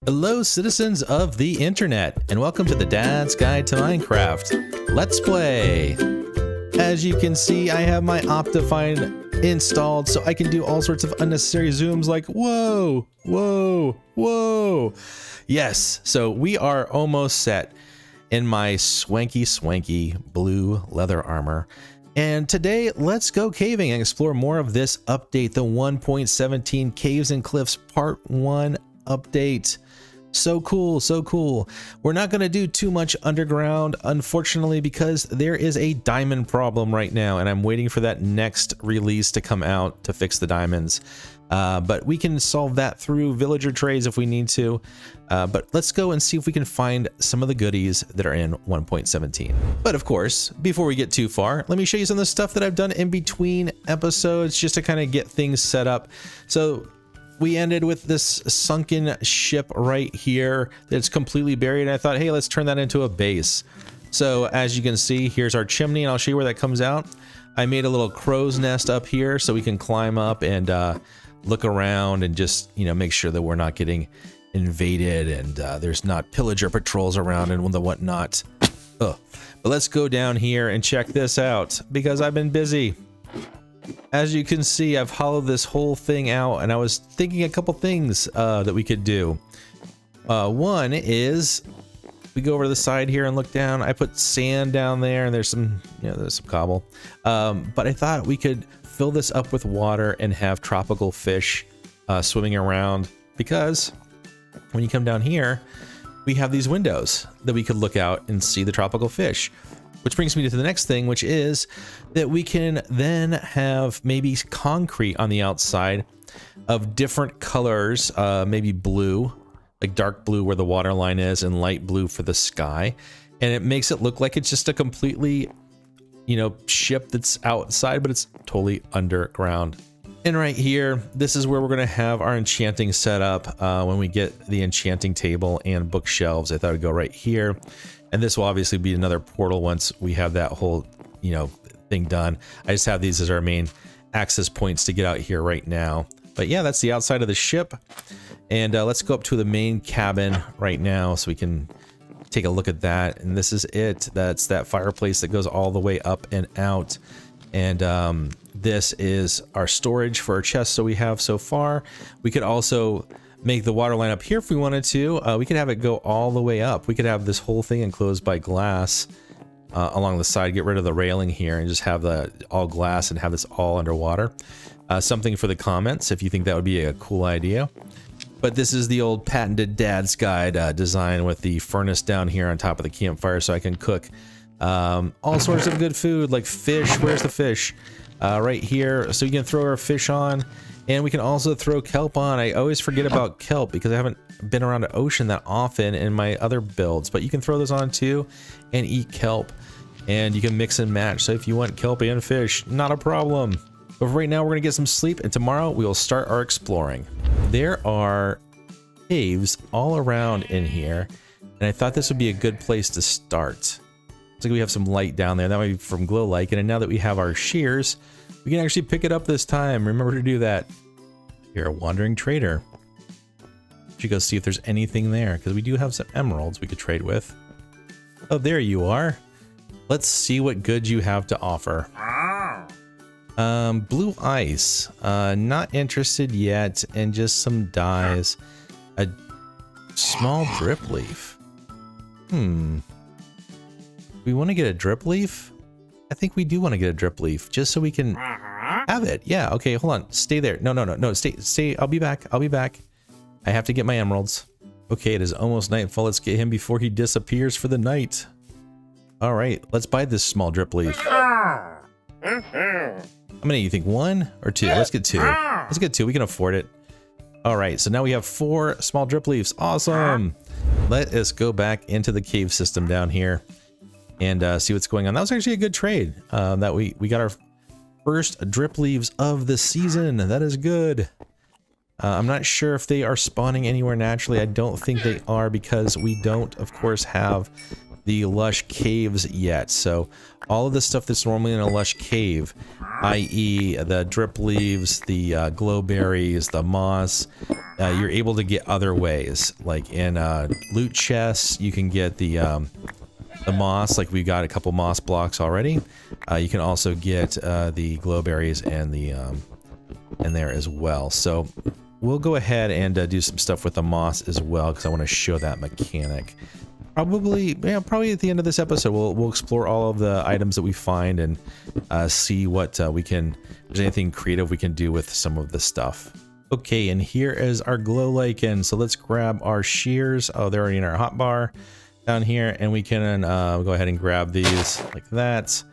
Hello citizens of the internet, and welcome to the Dad's Guide to Minecraft Let's Play. As you can see, I have my Optifine installed so I can do all sorts of unnecessary zooms like whoa, whoa, whoa. Yes, so we are almost set in my swanky blue leather armor. And today, let's go caving and explore more of this update, the 1.17 Caves and Cliffs Part 1 update. So cool, so cool. We're not going to do too much underground, unfortunately, because there is a diamond problem right now, and I'm waiting for that next release to come out to fix the diamonds. But we can solve that through villager trades if we need to. But let's go and see if we can find some of the goodies that are in 1.17. But of course, before we get too far, let me show you some of the stuff that I've done in between episodes just to kind of get things set up. So we ended with this sunken ship right here that's completely buried. And I thought, hey, let's turn that into a base. So as you can see, here's our chimney, and I'll show you where that comes out. I made a little crow's nest up here so we can climb up and look around and just, you know, make sure that we're not getting invaded and there's not pillager patrols around and the whatnot. Ugh. But let's go down here and check this out because I've been busy. As you can see, I've hollowed this whole thing out, and I was thinking a couple things that we could do. One is we go over to the side here and look down. I put sand down there, and there's some, you know, there's some cobble. But I thought we could fill this up with water and have tropical fish swimming around, because when you come down here, we have these windows that we could look out and see the tropical fish. Which brings me to the next thing, which is that we can then have maybe concrete on the outside of different colors, maybe blue, like dark blue where the water line is, and light blue for the sky. And it makes it look like it's just a completely, you know, ship that's outside, but it's totally underground. And right here, this is where we're going to have our enchanting set up when we get the enchanting table and bookshelves. I thought I'd go right here. And this will obviously be another portal once we have that whole, you know, thing done. I just have these as our main access points to get out here right now. But yeah, that's the outside of the ship. And let's go up to the main cabin right now so we can take a look at that. And this is it. That's that fireplace that goes all the way up and out. And this is our storage for our chests. So we have so far. We could also make the water line up here if we wanted to. We could have it go all the way up. We could have this whole thing enclosed by glass along the side, get rid of the railing here and just have the all glass and have this all underwater. Something for the comments if you think that would be a cool idea. But this is the old patented Dad's Guide design with the furnace down here on top of the campfire so I can cook all sorts of good food like fish. Where's the fish? Right here. So you can throw our fish on. And we can also throw kelp on. I always forget about kelp because I haven't been around the ocean that often in my other builds. But you can throw those on too and eat kelp. And you can mix and match. So if you want kelp and fish, not a problem. But for right now, we're going to get some sleep. And tomorrow, we will start our exploring. There are caves all around in here. And I thought this would be a good place to start. Looks like we have some light down there. That might be from glow lichen. And now that we have our shears, we can actually pick it up this time. Remember to do that. You're a wandering trader. Should go see if there's anything there, because we do have some emeralds we could trade with. Oh, there you are. Let's see what goods you have to offer. Blue ice. Not interested yet, and just some dyes. A small drip leaf. We want to get a drip leaf? I think we do want to get a drip leaf just so we can have it. Yeah. Okay. Hold on. Stay there. No. Stay. I'll be back. I have to get my emeralds. Okay. It is almost nightfall. Let's get him before he disappears for the night. All right. Let's buy this small drip leaf. How many you think? One or two? Let's get two. Let's get two. We can afford it. All right. So now we have 4 small drip leaves. Awesome. Let us go back into the cave system down here and see what's going on. That was actually a good trade. That we got our first drip leaves of the season. That is good. I'm not sure if they are spawning anywhere naturally. I don't think they are because we don't, of course, have the lush caves yet. So all of the stuff that's normally in a lush cave, i.e. the drip leaves, the glow berries, the moss, you're able to get other ways. Like in loot chests, you can get the moss, like we got a couple moss blocks already. You can also get the glow berries and the in there as well. So we'll go ahead and do some stuff with the moss as well, because I want to show that mechanic. Probably, yeah, probably at the end of this episode, we'll explore all of the items that we find and see what we can, if there's anything creative we can do with some of the stuff. Okay, and here is our glow lichen. So let's grab our shears. Oh, they're already in our hotbar down here, and we can go ahead and grab these like that,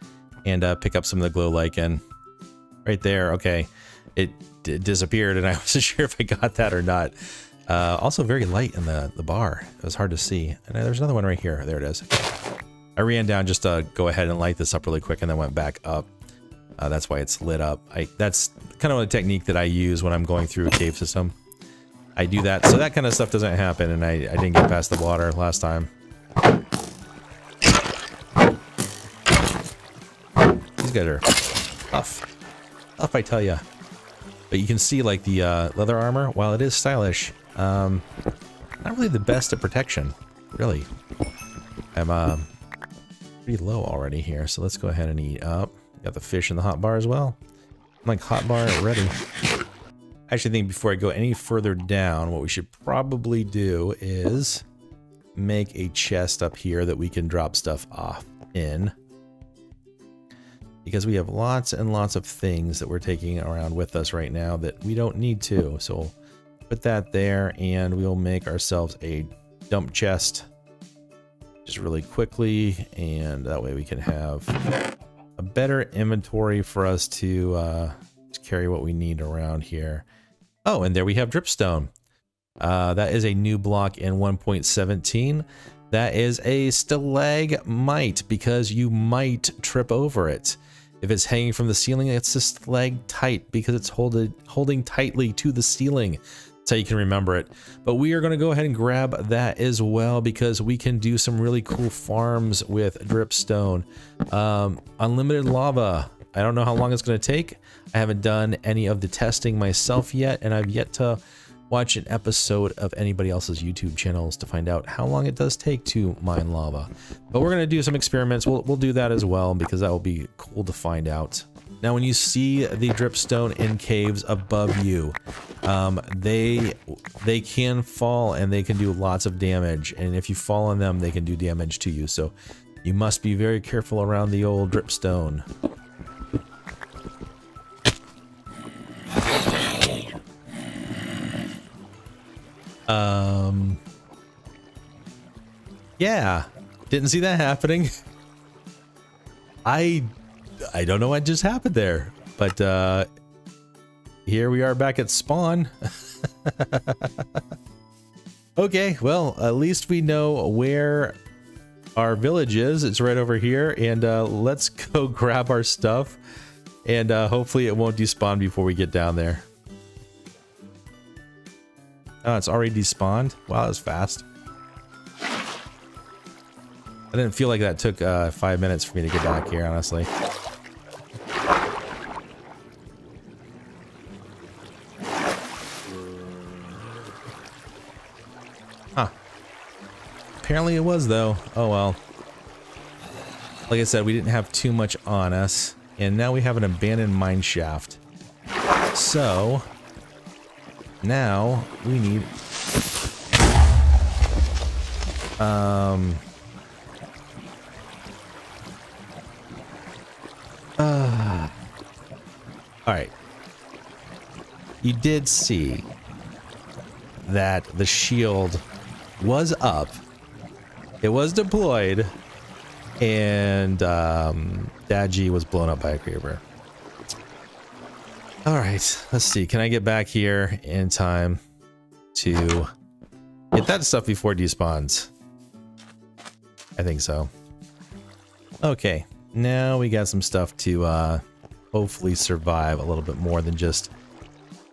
and pick up some of the glow lichen right there. Okay, it disappeared, and I wasn't sure if I got that or not. Also very light in the bar. It was hard to see. And there's another one right here. There it is. I ran down just to go ahead and light this up really quick, and then went back up. That's why it's lit up. That's kind of a technique that I use when I'm going through a cave system. I do that so that kind of stuff doesn't happen, and I didn't get past the water last time. These guys are tough. Tough, I tell ya. But you can see, like, the leather armor, while it is stylish, not really the best at protection, really. I'm pretty low already here, so let's go ahead and eat up. Got the fish in the hot bar as well. I'm like hot bar ready. I actually think before I go any further down, what we should probably do is make a chest up here that we can drop stuff off in. Because we have lots and lots of things that we're taking around with us right now that we don't need to. So we'll put that there, and we'll make ourselves a dump chest just really quickly, and that way we can have a better inventory for us to carry what we need around here. Oh, and there we have dripstone. That is a new block in 1.17. That is a stalagmite, because you might trip over it. If it's hanging from the ceiling, it's a stalactite because it's holding tightly to the ceiling. That's how you can remember it. But we are going to go ahead and grab that as well, because we can do some really cool farms with dripstone. Unlimited lava. I don't know how long it's going to take. I haven't done any of the testing myself yet, and I've yet to watch an episode of anybody else's YouTube channels to find out how long it does take to mine lava. But we're going to do some experiments. We'll do that as well, because that will be cool to find out. Now, when you see the dripstone in caves above you, they can fall and they can do lots of damage. And if you fall on them, they can do damage to you. So you must be very careful around the old dripstone. Yeah, didn't see that happening. I don't know what just happened there, but here we are back at spawn. Okay, well, at least we know where our village is. It's right over here, and let's go grab our stuff, and hopefully it won't despawn before we get down there. Oh, it's already despawned. Wow, that was fast. I didn't feel like that took 5 minutes for me to get back here, honestly. Huh. Apparently it was, though. Oh well. Like I said, we didn't have too much on us, and now we have an abandoned mine shaft. So now we need all right. You did see that the shield was up. It was deployed, and Dadgy was blown up by a creeper. All right, let's see. Can I get back here in time to get that stuff before it despawns? I think so. Okay, now we got some stuff to hopefully survive a little bit more than just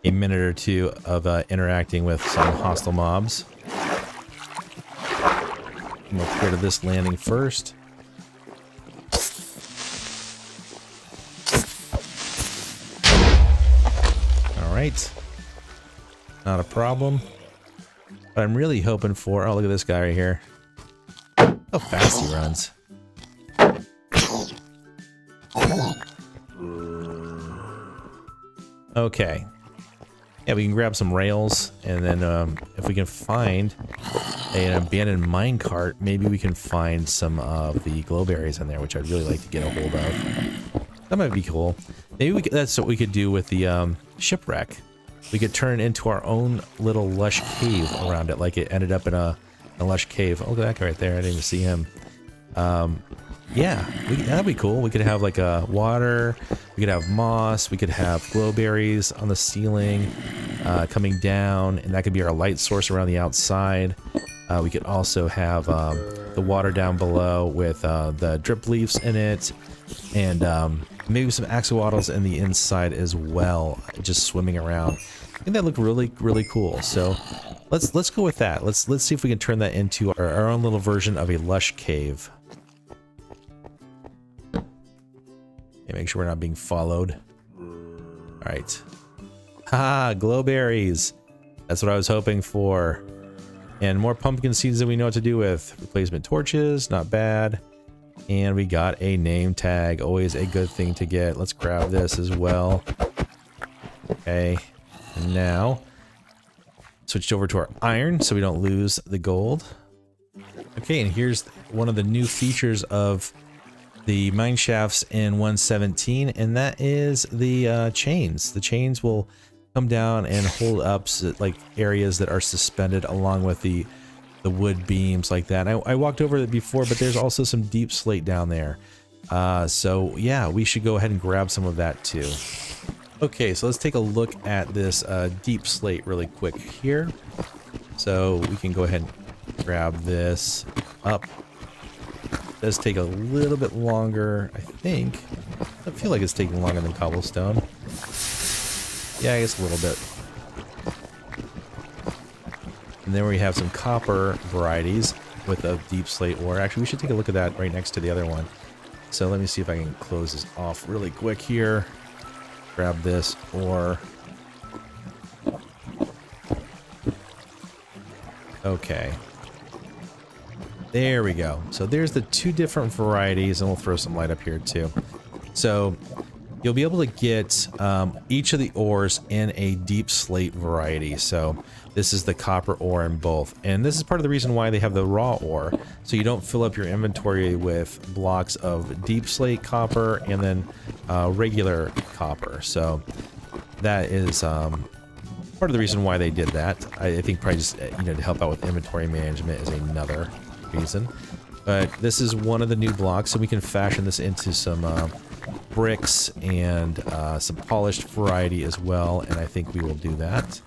a minute or two of interacting with some hostile mobs. Come up here to this landing first. Alright. Not a problem. But I'm really hoping for... Oh, look at this guy right here. How fast he runs. Okay. Yeah, we can grab some rails, and then if we can find an abandoned minecart, maybe we can find some of the glowberries in there, which I'd really like to get a hold of. That might be cool. Maybe we could, that's what we could do with the shipwreck. We could turn it into our own little lush cave around it, like it ended up in a lush cave. Oh, look at that guy right there. I didn't even see him. Yeah, that'd be cool. We could have like a water, we could have moss, we could have glowberries on the ceiling coming down, and that could be our light source around the outside. We could also have the water down below with the drip leaves in it, and maybe some axolotls in the inside as well, just swimming around. I think that looked really, really cool. So let's go with that. Let's see if we can turn that into our own little version of a lush cave. Okay, make sure we're not being followed. All right. Haha, glowberries. That's what I was hoping for. And more pumpkin seeds than we know what to do with. Replacement torches, not bad. And we got a name tag, always a good thing to get. Let's grab this as well. Okay, and now switched over to our iron so we don't lose the gold. Okay, and here's one of the new features of the mine shafts in 1.17, and that is the chains. The chains will come down and hold up like areas that are suspended along with the wood beams like that. I walked over it before, but there's also some deep slate down there. So yeah, we should go ahead and grab some of that too. Okay, so let's take a look at this deep slate really quick here. So we can go ahead and grab this up. It does take a little bit longer, I think. I feel like it's taking longer than cobblestone. Yeah, I guess a little bit. And then we have some copper varieties with a deep slate ore. Actually, we should take a look at that right next to the other one. So let me see if I can close this off really quick here. Grab this ore. Okay. There we go. So there's the two different varieties, and we'll throw some light up here too. So you'll be able to get each of the ores in a deep slate variety. So this is the copper ore in both. And this is part of the reason why they have the raw ore. So you don't fill up your inventory with blocks of deep slate copper and then regular copper. So that is part of the reason why they did that. I think probably just, you know, to help out with inventory management is another reason. But this is one of the new blocks, so we can fashion this into some bricks and some polished variety as well, and I think we will do that.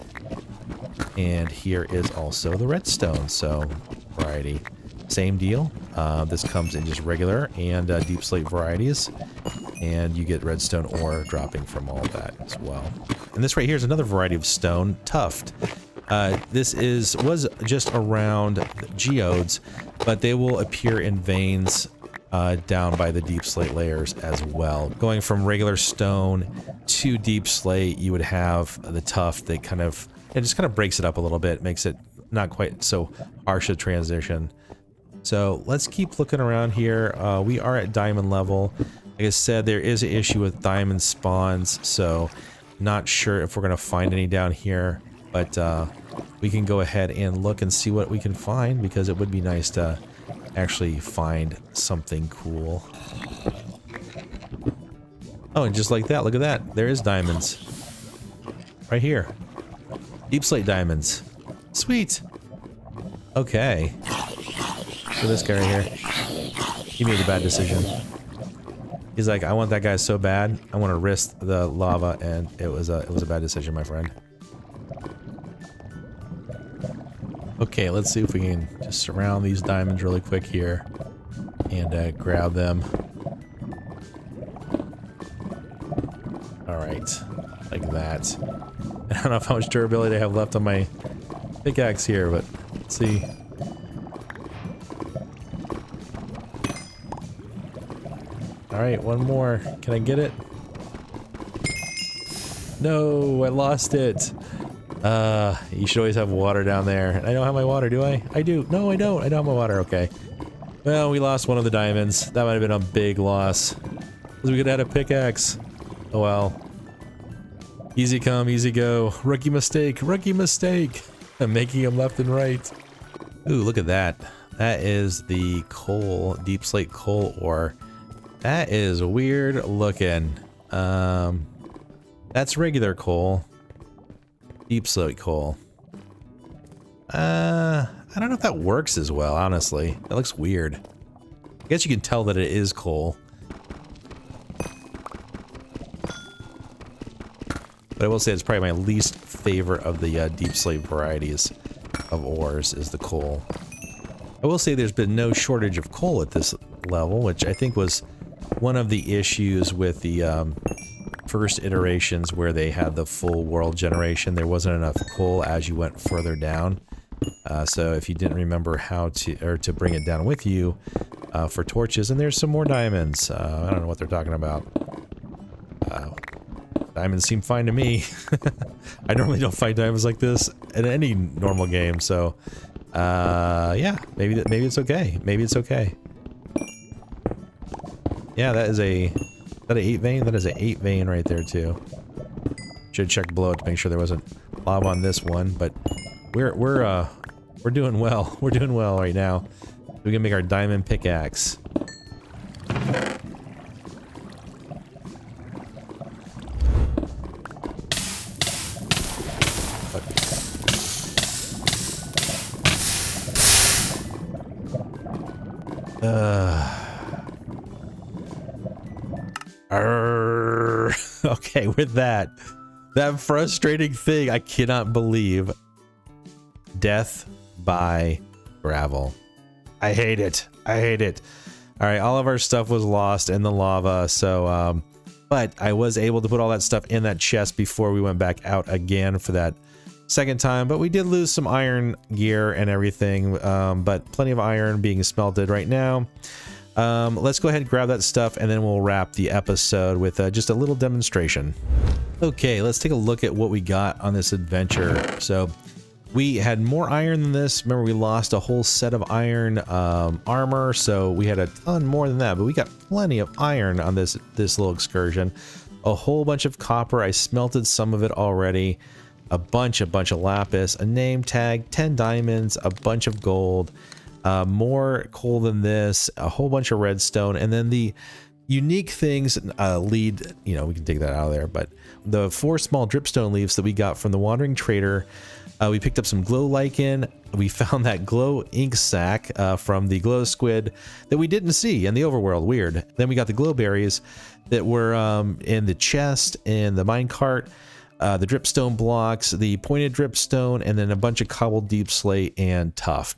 And here is also the redstone, so variety. Same deal. This comes in just regular and deep slate varieties, and you get redstone ore dropping from all that as well. And this right here is another variety of stone, tuft. This was just around geodes, but they will appear in veins down by the deep slate layers as well. Going from regular stone to deep slate, you would have the tuft that kind of, it just kind of breaks it up a little bit, makes it not quite so harsh a transition. So let's keep looking around here. We are at diamond level. Like I said, there is an issue with diamond spawns, so not sure if we're going to find any down here, but we can go ahead and look and see what we can find, because it would be nice to actually find something cool. Oh, and just like that, look at that. There is diamonds. Right here. Deep slate diamonds. Sweet. Okay. So this guy right here, he made a bad decision. He's like, I want that guy so bad, I want to risk the lava, and it was a bad decision, my friend. Okay, let's see if we can just surround these diamonds really quick here and grab them. Alright, like that. I don't know how much durability I have left on my pickaxe here, but let's see. All right, one more. Can I get it? No, I lost it. You should always have water down there. I don't have my water, do I? I do. No, I don't. I don't have my water. Okay. Well, we lost one of the diamonds. That might have been a big loss. Because we could have had a pickaxe. Oh well. Easy come, easy go. Rookie mistake. Rookie mistake. I'm making them left and right. Ooh, look at that. That is the coal, deep slate coal ore. That is weird looking. That's regular coal. Deep slate coal. I don't know if that works as well, honestly. That looks weird. I guess you can tell that it is coal. But I will say it's probably my least favorite of the deep slate varieties of ores is the coal. I will say there's been no shortage of coal at this level, which I think was one of the issues with the first iterations where they had the full world generation. There wasn't enough coal as you went further down. So if you didn't remember how to bring it down with you for torches, and there's some more diamonds. I don't know what they're talking about. Diamonds seem fine to me. I normally don't find diamonds like this in any normal game, so yeah, maybe it's okay. Maybe it's okay. Yeah, that is an 8 vein? That is an 8 vein right there too. Should check below to make sure there wasn't lava on this one, but we're doing well. We're doing well right now. We can make our diamond pickaxe. Okay, with that frustrating thing, I cannot believe. Death by gravel. I hate it. I hate it. All right, all of our stuff was lost in the lava, so but I was able to put all that stuff in that chest before we went back out again for that second time. But we did lose some iron gear and everything, but plenty of iron being smelted right now. Let's go ahead and grab that stuff, and then we'll wrap the episode with just a little demonstration. Okay, let's take a look at what we got on this adventure. So we had more iron than this. Remember, we lost a whole set of iron armor, so we had a ton more than that, but we got plenty of iron on this little excursion. A whole bunch of copper. I smelted some of it already. A bunch of lapis, a name tag, 10 diamonds, a bunch of gold. More coal than this, a whole bunch of redstone, and then the unique things lead, you know, we can take that out of there, but the 4 small dripstone leaves that we got from the wandering trader. We picked up some glow lichen. We found that glow ink sac from the glow squid that we didn't see in the overworld. Weird. Then we got the glow berries that were in the chest, in the minecart, the dripstone blocks, the pointed dripstone, and then a bunch of cobbled deep slate and tuft.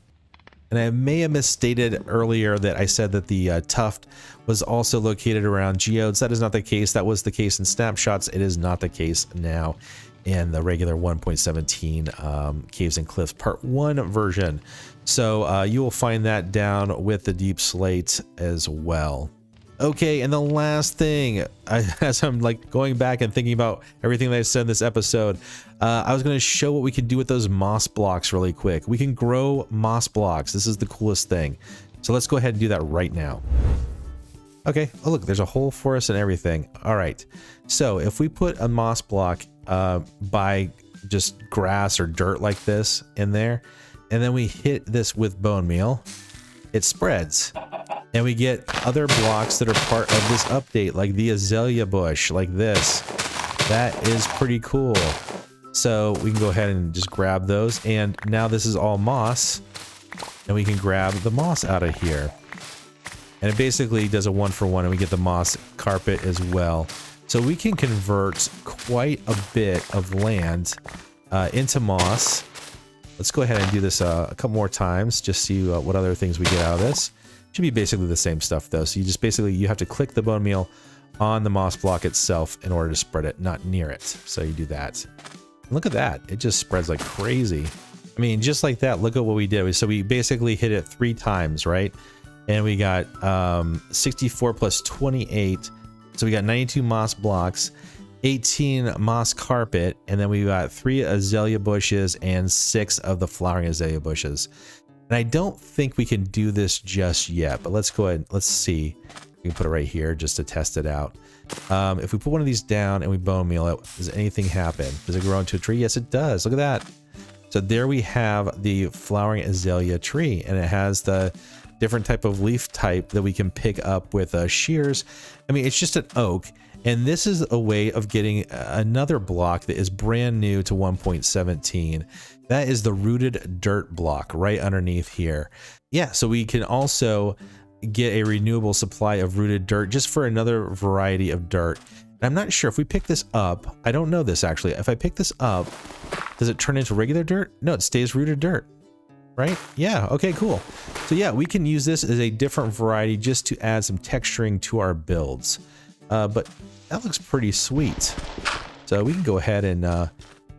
And I may have misstated earlier that I said that the tuft was also located around geodes. That is not the case. That was the case in snapshots. It is not the case now in the regular 1.17 Caves and Cliffs Part 1 version. So you will find that down with the deep slate as well. Okay, and the last thing, as I'm like going back and thinking about everything that I said in this episode, I was going to show what we can do with those moss blocks really quick. We can grow moss blocks. This is the coolest thing. So let's go ahead and do that right now. Okay, oh look, there's a hole for us and everything. All right, so if we put a moss block by just grass or dirt like this in there, and then we hit this with bone meal, it spreads. And we get other blocks that are part of this update, like the azalea bush, like this. That is pretty cool. So we can go ahead and just grab those. And now this is all moss. And we can grab the moss out of here. And it basically does a 1-for-1, and we get the moss carpet as well. So we can convert quite a bit of land into moss. Let's go ahead and do this a couple more times, just see what other things we get out of this. Should be basically the same stuff though. So you just you have to click the bone meal on the moss block itself in order to spread it, not near it. So you do that. And look at that. It just spreads like crazy. I mean, just like that, look at what we did. So we basically hit it 3 times, right? And we got 64 plus 28. So we got 92 moss blocks, 18 moss carpet, and then we got 3 azalea bushes and 6 of the flowering azalea bushes. And I don't think we can do this just yet, but let's go ahead. Let's see. We can put it right here just to test it out. If we put one of these down and we bone meal it, does anything happen? Does it grow into a tree? Yes, it does. Look at that. So there we have the flowering azalea tree, and it has the different type of leaf type that we can pick up with shears. I mean, it's just an oak, and this is a way of getting another block that is brand new to 1.17. That is the rooted dirt block right underneath here. Yeah, so we can also get a renewable supply of rooted dirt just for another variety of dirt. And I'm not sure if we pick this up. I don't know this actually. If I pick this up, does it turn into regular dirt? No, it stays rooted dirt, right? Yeah, okay, cool. So yeah, we can use this as a different variety just to add some texturing to our builds. But that looks pretty sweet. So we can go ahead and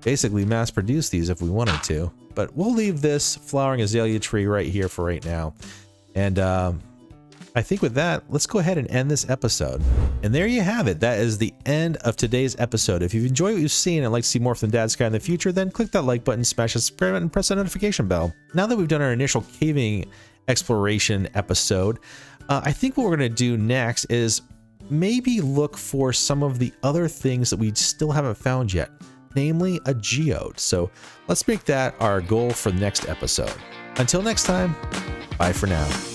basically mass produce these if we wanted to. But we'll leave this flowering azalea tree right here for right now. And I think with that, let's go ahead and end this episode. And there you have it. That is the end of today's episode. If you've enjoyed what you've seen and like to see more from Dad Sky in the future, then click that like button, smash the subscribe button, and press the notification bell. Now that we've done our initial caving exploration episode, I think what we're going to do next is maybe look for some of the other things that we still haven't found yet, namely a geode. So let's make that our goal for the next episode. Until next time, bye for now.